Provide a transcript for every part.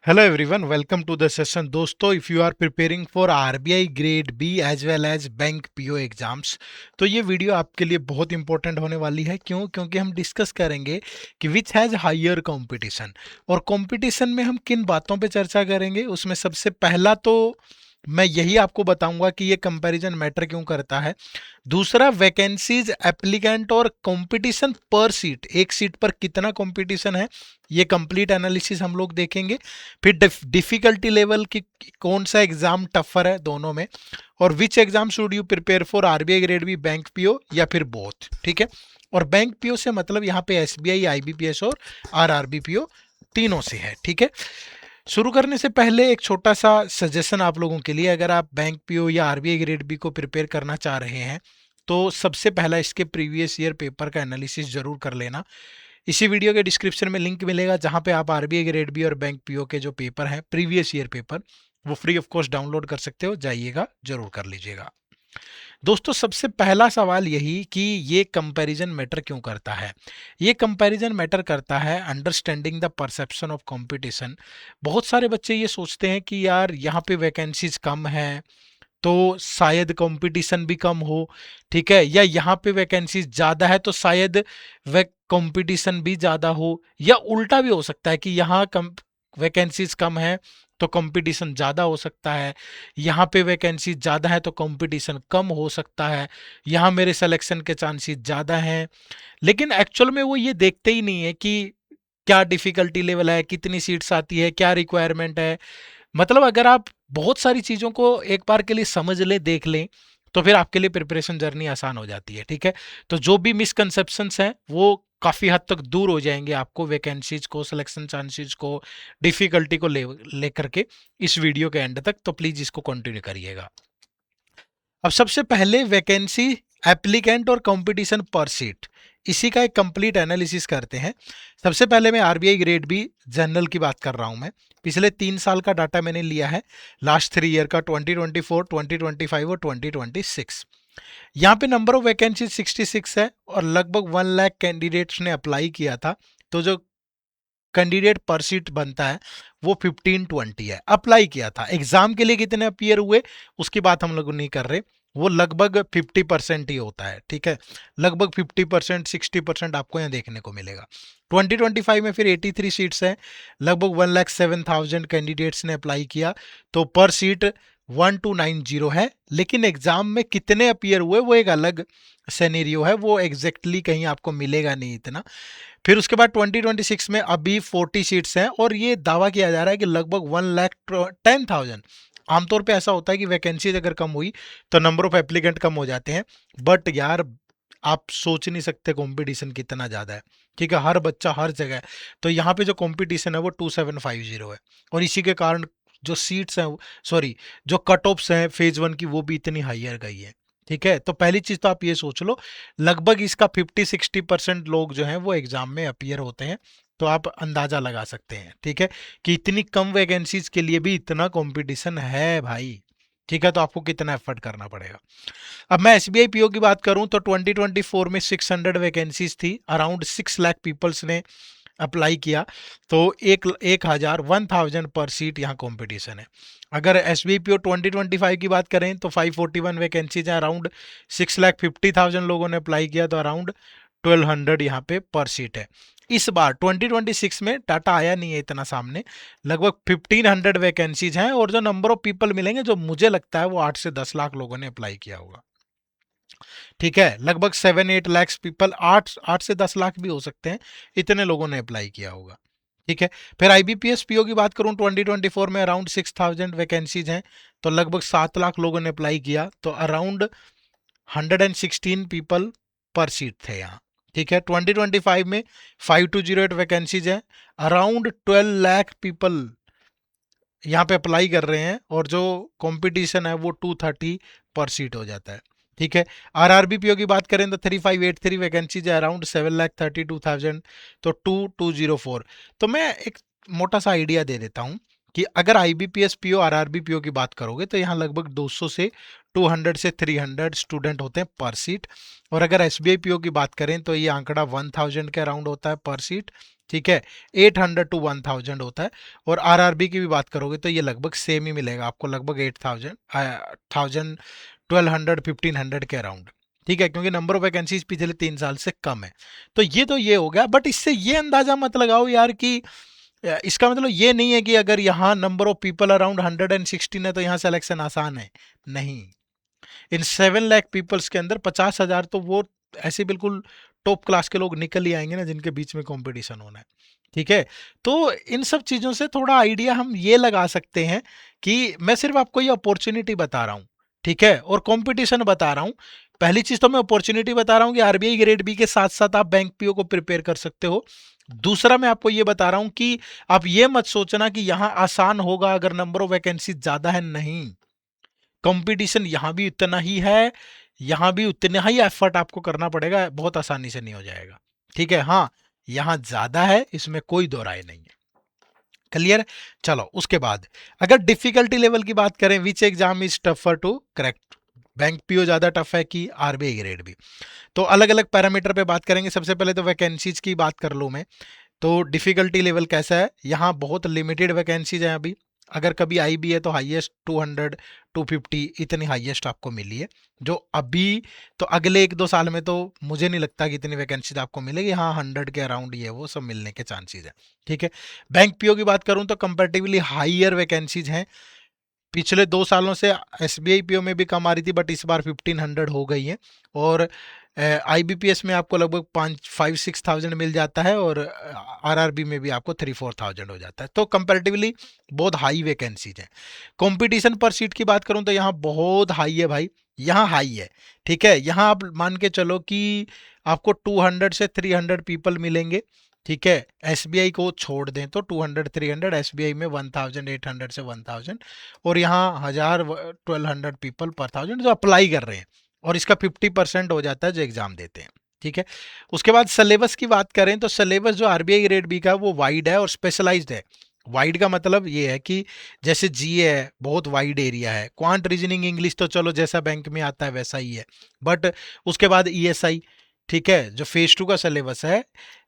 Hello everyone, welcome to the session. दोस्तों, if you are preparing for RBI grade B as well as bank PO exams, तो ये video आपके लिए बहुत important होने वाली है। क्योंकि हम डिस्कस करेंगे कि विच हैज़ हायर कंपटीशन, और कंपटीशन में हम किन बातों पे चर्चा करेंगे। उसमें सबसे पहला तो मैं यही आपको बताऊंगा कि ये कंपैरिजन मैटर क्यों करता है। दूसरा, वैकेंसीज, एप्लीकेंट और कंपटीशन पर सीट, एक सीट पर कितना कंपटीशन है, ये कंप्लीट एनालिसिस हम लोग देखेंगे। फिर डिफिकल्टी लेवल की, कौन सा एग्जाम टफर है दोनों में, और which exam should you prepare for, RBI grade B, bank PO या फिर बोथ। ठीक है, और बैंक पीओ से मतलब यहाँ पे एसबीआई, आईबीपीएस और आरआरबीपीओ तीनों से है। ठीक है, शुरू करने से पहले एक छोटा सा सजेशन आप लोगों के लिए, अगर आप बैंक पीओ या आरबीआई ग्रेड बी को प्रिपेयर करना चाह रहे हैं तो सबसे पहला इसके प्रीवियस ईयर पेपर का एनालिसिस जरूर कर लेना। इसी वीडियो के डिस्क्रिप्शन में लिंक मिलेगा जहां पे आप आरबीआई ग्रेड बी और बैंक पीओ के जो पेपर हैं, प्रीवियस ईयर पेपर, वो फ्री ऑफ कॉस्ट डाउनलोड कर सकते हो, जाइएगा जरूर कर लीजिएगा। दोस्तों, सबसे पहला सवाल यही कि ये कंपैरिजन मैटर क्यों करता है। ये कंपैरिजन मैटर करता है understanding the perception of competition. बहुत सारे बच्चे ये सोचते हैं कि यार यहाँ पे वैकेंसीज कम है तो शायद कंपटीशन भी कम हो, ठीक है, या यहाँ पे वैकेंसीज ज़्यादा है तो शायद वे कंपटीशन भी ज़्यादा हो, या उल्टा भी हो सकता है कि यहाँ कम वैकेंसीज कम है तो कंपटीशन ज़्यादा हो सकता है, यहाँ पे वैकेंसी ज़्यादा है तो कंपटीशन कम हो सकता है, यहाँ मेरे सिलेक्शन के चांसेस ज़्यादा हैं। लेकिन एक्चुअल में वो ये देखते ही नहीं है कि क्या डिफिकल्टी लेवल है, कितनी सीट्स आती है, क्या रिक्वायरमेंट है। मतलब अगर आप बहुत सारी चीज़ों को एक बार के लिए समझ लें, देख लें, तो फिर आपके लिए प्रिपरेशन जर्नी आसान हो जाती है। ठीक है, तो जो भी मिसकंसेप्शंस हैं वो काफ़ी हद तक दूर हो जाएंगे आपको वैकेंसीज को, सिलेक्शन चांसेस को, डिफिकल्टी को लेकर के इस वीडियो के एंड तक। तो प्लीज़ इसको कंटिन्यू करिएगा। अब सबसे पहले वैकेंसी, एप्लीकेंट और कंपटीशन पर सीट, इसी का एक कंप्लीट एनालिसिस करते हैं। सबसे पहले मैं आरबीआई ग्रेड बी जनरल की बात कर रहा हूं। मैं पिछले 3 साल का डाटा मैंने लिया है, लास्ट 3 ईयर का, 2024, 2025 और 2026। यहाँ पे नंबर ऑफ वैकेंसी 66 है और लगभग 1 लाख कैंडिडेट्स ने अप्लाई किया था। तो जो कैंडिडेट पर सीट बनता है वो 1520 है। अप्लाई किया था, एग्जाम के लिए कितने अपियर हुए उसकी बात हम लोग नहीं कर रहे, वो लगभग 50% ही होता है। ठीक है, लगभग 50%, 60% आपको यहाँ देखने को मिलेगा। 2025 में फिर 83 सीट्स हैं, लगभग 1,07,000 कैंडिडेट्स ने अप्लाई किया, तो पर सीट 1290 है। लेकिन एग्जाम में कितने अपियर हुए वो एक अलग सेनेरियो है, वो एग्जैक्टली कहीं आपको मिलेगा नहीं इतना। फिर उसके बाद 2026 में अभी 40 सीट्स हैं और ये दावा किया जा रहा है कि लगभग 1,10,000। आमतौर पे ऐसा होता है कि वैकेंसीज अगर कम हुई तो नंबर ऑफ एप्लीकेंट कम हो जाते हैं, बट यार आप सोच नहीं सकते कंपटीशन कितना ज़्यादा है। ठीक है, हर बच्चा हर जगह है। तो यहाँ पे जो कंपटीशन है वो 2750 है, और इसी के कारण जो सीट्स हैं, सॉरी, जो कट ऑफ्स हैं फेज 1 की, वो भी इतनी हाइयर गई है। ठीक है, तो पहली चीज तो आप ये सोच लो, लगभग इसका 50-60% लोग जो हैं वो एग्जाम में अपीयर होते हैं। तो आप अंदाजा लगा सकते हैं, ठीक है, कि इतनी कम वैकेंसीज के लिए भी इतना कंपटीशन है भाई। ठीक है, तो आपको कितना एफर्ट करना पड़ेगा। अब मैं एसबीआई पीओ की बात करूं तो 2024 में 600 वैकेंसीज थी, अराउंड 6 लाख पीपल्स ने अप्लाई किया, तो 1,000 पर सीट यहाँ कंपटीशन है। अगर एस बी पी ओ 2025 की बात करें तो 541 वैकेंसीज हैं, अराउंड 6,50,000 लोगों ने अप्लाई किया, तो अराउंड 1,200 यहाँ पे पर सीट है। इस बार 2026 में डाटा आया नहीं है इतना सामने, लगभग 1,500 वैकेंसीज हैं, और जो नंबर ऑफ पीपल मिलेंगे, जो मुझे लगता है वो 8 से 10 लाख लोगों ने अप्लाई किया होगा। ठीक है, लगभग 7-8 लाख पीपल, 8 से 10 लाख भी हो सकते हैं, इतने लोगों ने अप्लाई किया होगा। ठीक है, फिर आईबीपीएस पीओ की बात करूं 2024 में अराउंड 6,000 वैकेंसीज हैं, तो लगभग 7 लाख लोगों ने अप्लाई किया, तो अराउंड 116 पीपल पर सीट थे यहाँ। ठीक है, 2025 में 5208 वैकेंसीज हैं, अराउंड 12 लाख पीपल यहाँ पे अप्लाई कर रहे हैं, और जो कंपटीशन है वो 230 पर सीट हो जाता है। ठीक है, आरआरबीपीओ की बात करें तो 3583 वैकेंसीज है, अराउंड 7,32,000, तो 2204। तो मैं एक मोटा सा आइडिया दे देता हूँ कि अगर आईबीपीएस पीओ आरआरबी पीओ की बात करोगे तो यहाँ लगभग 200 से 200 से 300 स्टूडेंट होते हैं पर सीट। और अगर एसबीआई पीओ की बात करें तो ये आंकड़ा 1000 के अराउंड होता है पर सीट, ठीक है, 800 टू 1000 होता है। और आरआरबी की भी बात करोगे तो ये लगभग सेम ही मिलेगा आपको, लगभग 8000 1000 1200 1500 के अराउंड, ठीक है, क्योंकि नंबर ऑफ वैकेंसीज पिछले 3 साल से कम है। तो ये हो गया, बट इससे ये अंदाजा मत लगाओ यार कि इसका मतलब ये नहीं है कि अगर यहाँ नंबर ऑफ पीपल अराउंड 116 है तो यहाँ सिलेक्शन आसान है, नहीं। इन 7 लाख पीपल्स के अंदर 50,000 तो वो ऐसे बिल्कुल टॉप क्लास के लोग निकल ही आएंगे ना, जिनके बीच में कंपटीशन होना है, ठीक है। तो इन सब चीज़ों से थोड़ा आइडिया हम ये लगा सकते हैं कि मैं सिर्फ आपको ये अपॉर्चुनिटी बता रहा हूँ, ठीक है, और कंपटीशन बता रहा हूँ। पहली चीज़ तो मैं अपॉर्चुनिटी बता रहा हूँ कि आरबीआई ग्रेड बी के साथ साथ आप बैंक पीओ को प्रिपेयर कर सकते हो। दूसरा मैं आपको ये बता रहा हूँ कि आप ये मत सोचना कि यहाँ आसान होगा अगर नंबर ऑफ वैकेंसी ज़्यादा है, नहीं। कंपटीशन यहाँ भी उतना ही है, यहाँ भी उतना ही एफर्ट आपको करना पड़ेगा, बहुत आसानी से नहीं हो जाएगा, ठीक है। हाँ, यहाँ ज्यादा है, इसमें कोई दो राय नहीं है, क्लियर। चलो उसके बाद अगर डिफिकल्टी लेवल की बात करें, which exam is tougher to correct, bank PO ज्यादा टफ है कि आरबीआई ग्रेड भी, तो अलग अलग पैरामीटर पे बात करेंगे। सबसे पहले तो वैकेंसीज की बात कर लूँ मैं, तो डिफिकल्टी लेवल कैसा है, यहाँ बहुत लिमिटेड वैकेंसीज हैं अभी। अगर कभी आई भी है तो हाईएस्ट 200 250 इतनी हाईएस्ट आपको मिली है जो अभी। तो अगले 1-2 साल में तो मुझे नहीं लगता कि इतनी वैकेंसीज आपको मिलेगी, हाँ 100 के अराउंड ये वो सब मिलने के चांसेस है, ठीक है। बैंक पीओ की बात करूं तो कंपैरेटिवली हाईयर वैकेंसीज हैं। पिछले 2 सालों से एसबीआई पीओ में भी कम आ रही थी, बट इस बार 1500 हो गई है। और आईबीपीएस में आपको लगभग 5-6 थाउजेंड मिल जाता है, और आरआरबी में भी आपको 3-4 थाउजेंड हो जाता है। तो कंपैरेटिवली बहुत हाई वैकेंसीज है। कंपटीशन पर सीट की बात करूं तो यहाँ बहुत हाई है भाई, यहाँ हाई है, ठीक है। यहाँ आप मान के चलो कि आपको 200 से 300 पीपल मिलेंगे, ठीक है। एसबीआई को छोड़ दें तो 200-300, एसबीआई में 1800 से 1000, और यहाँ 1200 पीपल पर थाउजेंड जो अप्लाई कर रहे हैं, और इसका 50% हो जाता है जो एग्जाम देते हैं, ठीक है। उसके बाद सिलेबस की बात करें तो सिलेबस जो आरबीआई ग्रेड बी का वो वाइड है और स्पेशलाइज्ड है। वाइड का मतलब ये है कि जैसे जीए है, बहुत वाइड एरिया है। क्वांट रीजनिंग इंग्लिश तो चलो जैसा बैंक में आता है वैसा ही है, बट उसके बाद ईएसआई, ठीक है, जो फेज 2 का सिलेबस है,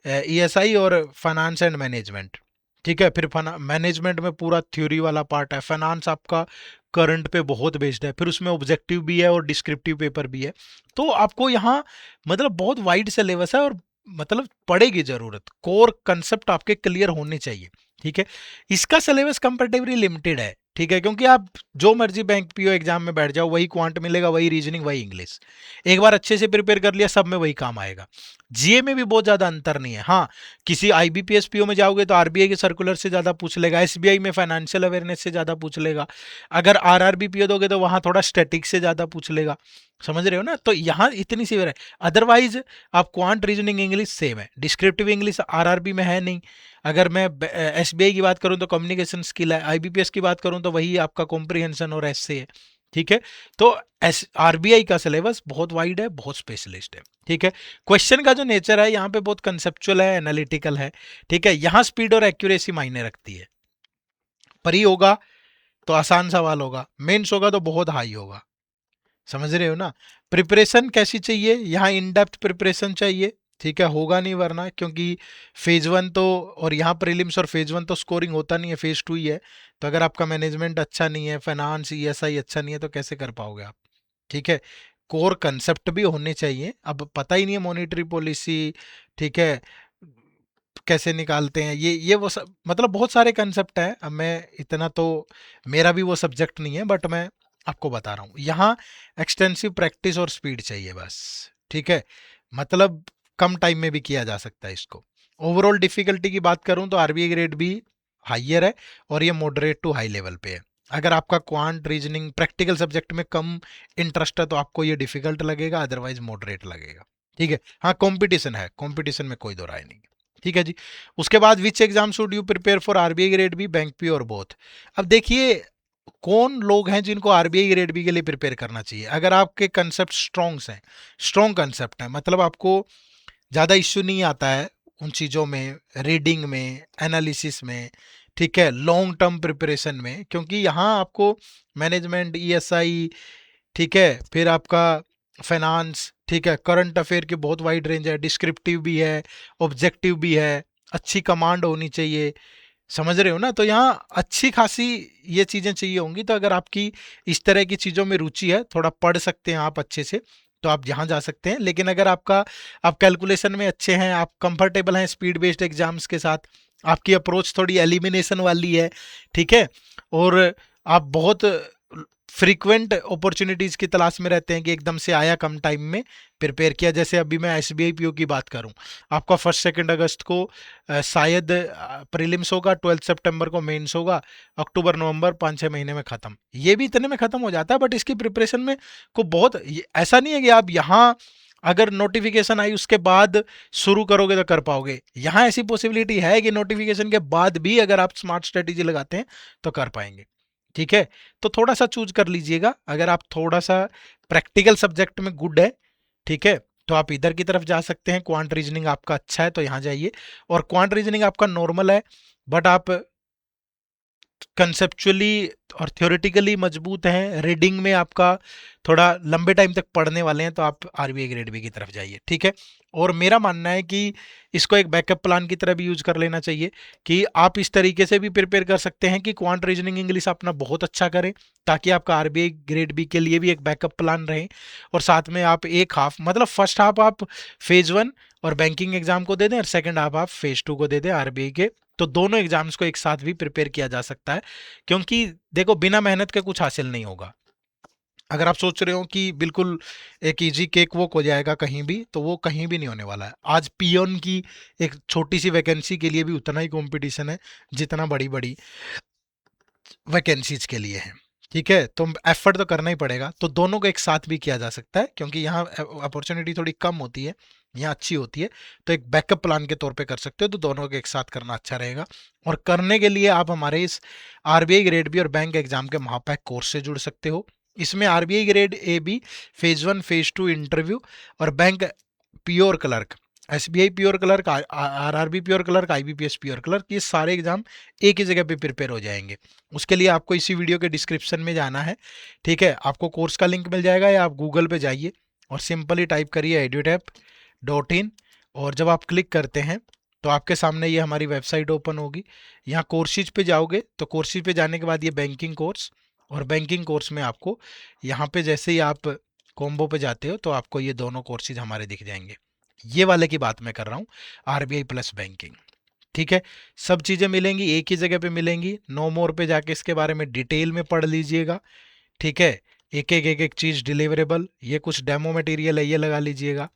ईएसआई और फाइनेंस एंड मैनेजमेंट, ठीक है। फिर मैनेजमेंट में पूरा थ्योरी वाला पार्ट है, फाइनेंस आपका करंट पे बहुत बेस्ड है, फिर उसमें ऑब्जेक्टिव भी है और डिस्क्रिप्टिव पेपर भी है। तो आपको यहाँ मतलब बहुत वाइड सिलेबस है, और मतलब पड़ेगी जरूरत, कोर कंसेप्ट आपके क्लियर होने चाहिए, ठीक है। इसका सिलेबस कंपेरेटिवली लिमिटेड है, ठीक है, क्योंकि आप जो मर्जी बैंक पीओ एग्जाम में बैठ जाओ, वही क्वांट मिलेगा, वही रीजनिंग, वही इंग्लिश। एक बार अच्छे से प्रिपेयर कर लिया, सब में वही काम आएगा। जीए में भी बहुत ज्यादा अंतर नहीं है। हाँ, किसी आईबीपीएस पीओ में जाओगे तो आरबीआई के सर्कुलर से ज्यादा पूछ लेगा, एसबीआई में फाइनेंशियल अवेयरनेस से ज्यादा पूछ लेगा। अगर आरआरबी पीओ दोगे तो वहां थोड़ा स्टैटिक से ज्यादा पूछ लेगा, समझ रहे हो ना। तो यहाँ इतनी सी है, अदरवाइज आप क्वांट रीजनिंग इंग्लिश सेम है, डिस्क्रिप्टिव इंग्लिश आरआरबी में है नहीं। अगर मैं एसबीआई की बात करूं तो कम्युनिकेशन स्किल है, आईबीपीएस की बात करूं तो वही आपका कॉम्प्रिहेंशन और एसए है, ठीक है। तो एस आरबीआई का सिलेबस बहुत वाइड है, बहुत स्पेशलिस्ट है, ठीक है। क्वेश्चन का जो नेचर है यहाँ पे बहुत कंसेप्चुअल है, एनालिटिकल है, ठीक है। यहाँ स्पीड और एक्यूरेसी मायने रखती है। परी होगा तो आसान सवाल होगा, मेंस होगा तो बहुत हाई होगा, समझ रहे हो ना। प्रिपरेशन कैसी चाहिए, यहाँ इन डेप्थ प्रिपरेशन चाहिए, ठीक है, होगा नहीं वरना, क्योंकि फेज 1 तो, और यहाँ प्रीलिम्स और फेज 1 तो स्कोरिंग होता नहीं है, फेज 2 ही है। तो अगर आपका मैनेजमेंट अच्छा नहीं है, फाइनेंस ईएसआई अच्छा नहीं है, तो कैसे कर पाओगे आप, ठीक है। कोर कंसेप्ट भी होने चाहिए। अब पता ही नहीं है मॉनेटरी पॉलिसी, ठीक है, कैसे निकालते हैं, ये वो सब, मतलब बहुत सारे कंसेप्ट हैं। अब मैं इतना तो, मेरा भी वो सब्जेक्ट नहीं है, बट मैं आपको बता रहा हूँ। यहाँ एक्सटेंसिव प्रैक्टिस और स्पीड चाहिए बस, ठीक है, मतलब कम टाइम में भी किया जा सकता है इसको। ओवरऑल डिफिकल्टी की बात करूं तो आरबीआई ग्रेड भी हाइयर है, और ये मॉडरेट टू हाई लेवल पे है। अगर आपका क्वांट रीजनिंग प्रैक्टिकल सब्जेक्ट में कम इंटरेस्ट है तो आपको ये डिफिकल्ट लगेगा, अदरवाइज मॉडरेट लगेगा, ठीक है। हाँ, कंपटीशन है, कंपटीशन में कोई दो राय नहीं, ठीक है जी। उसके बाद which exam should you prepare for RBI grade B, bank P और बोथ। अब देखिए कौन लोग हैं जिनको आरबीआई ग्रेड बी के लिए प्रिपेयर करना चाहिए। अगर आपके कंसेप्ट स्ट्रॉन्ग्स हैं, स्ट्रॉन्ग कंसेप्ट है, मतलब आपको ज़्यादा इश्यू नहीं आता है उन चीज़ों में, रीडिंग में, एनालिसिस में, ठीक है, लॉन्ग टर्म प्रिपरेशन में, क्योंकि यहाँ आपको मैनेजमेंट ईएसआई ठीक है, फिर आपका फाइनेंस, ठीक है, करंट अफेयर की बहुत वाइड रेंज है, डिस्क्रिप्टिव भी है, ऑब्जेक्टिव भी है, अच्छी कमांड होनी चाहिए, समझ रहे हो ना? तो यहाँ अच्छी खासी ये चीज़ें चाहिए होंगी। तो अगर आपकी इस तरह की चीज़ों में रुचि है, थोड़ा पढ़ सकते हैं आप अच्छे से, तो आप यहाँ जा सकते हैं। लेकिन अगर आप कैलकुलेशन में अच्छे हैं, आप कंफर्टेबल हैं स्पीड बेस्ड एग्जाम्स के साथ, आपकी अप्रोच थोड़ी एलिमिनेशन वाली है, ठीक है, और आप बहुत फ्रीक्वेंट अपॉर्चुनिटीज़ की तलाश में रहते हैं कि एकदम से आया कम टाइम में प्रिपेयर किया। जैसे अभी मैं एसबीआई पीओ की बात करूं, आपका 1 2 अगस्त को शायद प्रीलिम्स होगा, 12 सितंबर को मेंस होगा, अक्टूबर नवंबर 5 6 महीने में ख़त्म। ये भी इतने में ख़त्म हो जाता है, बट इसकी प्रिपरेशन में को बहुत ऐसा नहीं है कि आप यहाँ अगर नोटिफिकेशन आई उसके बाद शुरू करोगे तो कर पाओगे। यहाँ ऐसी पॉसिबिलिटी है कि नोटिफिकेशन के बाद भी अगर आप स्मार्ट स्ट्रेटेजी लगाते हैं तो कर पाएंगे, ठीक है। तो थोड़ा सा चूज कर लीजिएगा। अगर आप थोड़ा सा प्रैक्टिकल सब्जेक्ट में गुड है, ठीक है, तो आप इधर की तरफ जा सकते हैं। क्वांट रीजनिंग आपका अच्छा है तो यहाँ जाइए, और क्वांट रीजनिंग आपका नॉर्मल है बट आप कंसेप्चुअली और थ्योरेटिकली मजबूत हैं, रीडिंग में आपका थोड़ा लंबे टाइम तक पढ़ने वाले हैं, तो आप आरबीआई ग्रेड बी की तरफ जाइए, ठीक है। और मेरा मानना है कि इसको एक बैकअप प्लान की तरह भी यूज कर लेना चाहिए, कि आप इस तरीके से भी प्रिपेयर कर सकते हैं कि क्वांट रीजनिंग इंग्लिश अपना बहुत अच्छा करें, ताकि आपका आरबीआई ग्रेड बी के लिए भी एक बैकअप प्लान रहे। और साथ में आप एक हाफ, मतलब फर्स्ट हाफ आप फेज 1 और बैंकिंग एग्जाम को दे दें, और सेकंड हाफ आप फेज 2 को दे दें आरबीआई के। तो दोनों एग्जाम्स को एक साथ भी प्रिपेयर किया जा सकता है, क्योंकि देखो बिना मेहनत के कुछ हासिल नहीं होगा। अगर आप सोच रहे हो कि बिल्कुल एक इजी केक वॉक हो जाएगा कहीं भी, तो वो कहीं भी नहीं होने वाला है। आज पियोन की एक छोटी सी वैकेंसी के लिए भी उतना ही कंपटीशन है जितना बड़ी बड़ी वैकेंसीज के लिए है, ठीक है। तो एफर्ट तो करना ही पड़ेगा। तो दोनों को एक साथ भी किया जा सकता है, क्योंकि यहाँ अपॉर्चुनिटी थोड़ी कम होती है, यहाँ अच्छी होती है। तो एक बैकअप प्लान के तौर पे कर सकते हो, तो दोनों को एक साथ करना अच्छा रहेगा। और करने के लिए आप हमारे इस आरबीआई ग्रेड बी और बैंक एग्जाम के महापैक कोर्स से जुड़ सकते हो। इसमें RBI grade A B phase 1 phase 2 interview, और बैंक प्योर क्लर्क, एसबीआई प्योर क्लर्क, आरआरबी प्योर क्लर्क, आईबीपीएस प्योर क्लर्क, ये सारे एग्जाम एक ही जगह पे प्रिपेयर हो जाएंगे। उसके लिए आपको इसी वीडियो के डिस्क्रिप्शन में जाना है, ठीक है। आपको कोर्स का लिंक मिल जाएगा, या आप गूगल पे जाइए और सिंपली टाइप करिए edutap.in, और जब आप क्लिक करते हैं तो आपके सामने ये हमारी वेबसाइट ओपन होगी। यहाँ कोर्सेज पे जाओगे तो कोर्सेज पे जाने के बाद ये बैंकिंग कोर्स, और बैंकिंग कोर्स में आपको यहाँ पे जैसे ही आप कॉम्बो पे जाते हो तो आपको ये दोनों कोर्सेज हमारे दिख जाएंगे। ये वाले की बात मैं कर रहा हूँ, आरबीआई प्लस बैंकिंग, ठीक है। सब चीज़ें मिलेंगी एक ही जगह पे मिलेंगी। नो मोर पे जाके इसके बारे में डिटेल में पढ़ लीजिएगा, ठीक है। एक एक चीज़ डिलीवरेबल, ये कुछ डेमो मटेरियल है, ये लगा लीजिएगा,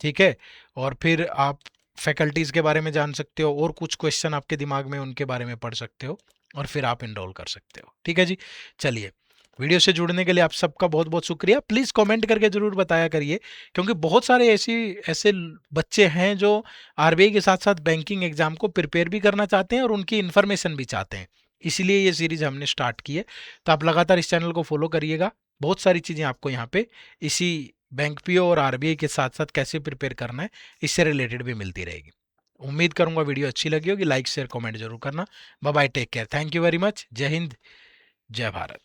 ठीक है। और फिर आप फैकल्टीज़ के बारे में जान सकते हो, और कुछ क्वेश्चन आपके दिमाग में उनके बारे में पढ़ सकते हो, और फिर आप इनरोल कर सकते हो, ठीक है जी। चलिए, वीडियो से जुड़ने के लिए आप सबका बहुत बहुत शुक्रिया। प्लीज़ कमेंट करके ज़रूर बताया करिए, क्योंकि बहुत सारे ऐसे बच्चे हैं जो आरबीआई के साथ साथ बैंकिंग एग्जाम को प्रिपेयर भी करना चाहते हैं और उनकी इन्फॉर्मेशन भी चाहते हैं। इसीलिए ये सीरीज़ हमने स्टार्ट की है। तो आप लगातार इस चैनल को फॉलो करिएगा। बहुत सारी चीज़ें आपको यहाँ पे इसी बैंक पीओ और आरबीआई के साथ साथ कैसे प्रिपेयर करना है, इससे रिलेटेड भी मिलती रहेगी। उम्मीद करूंगा वीडियो अच्छी लगी होगी। लाइक शेयर कमेंट जरूर करना। Bye bye, take care, thank you very much. जय हिंद, जय भारत।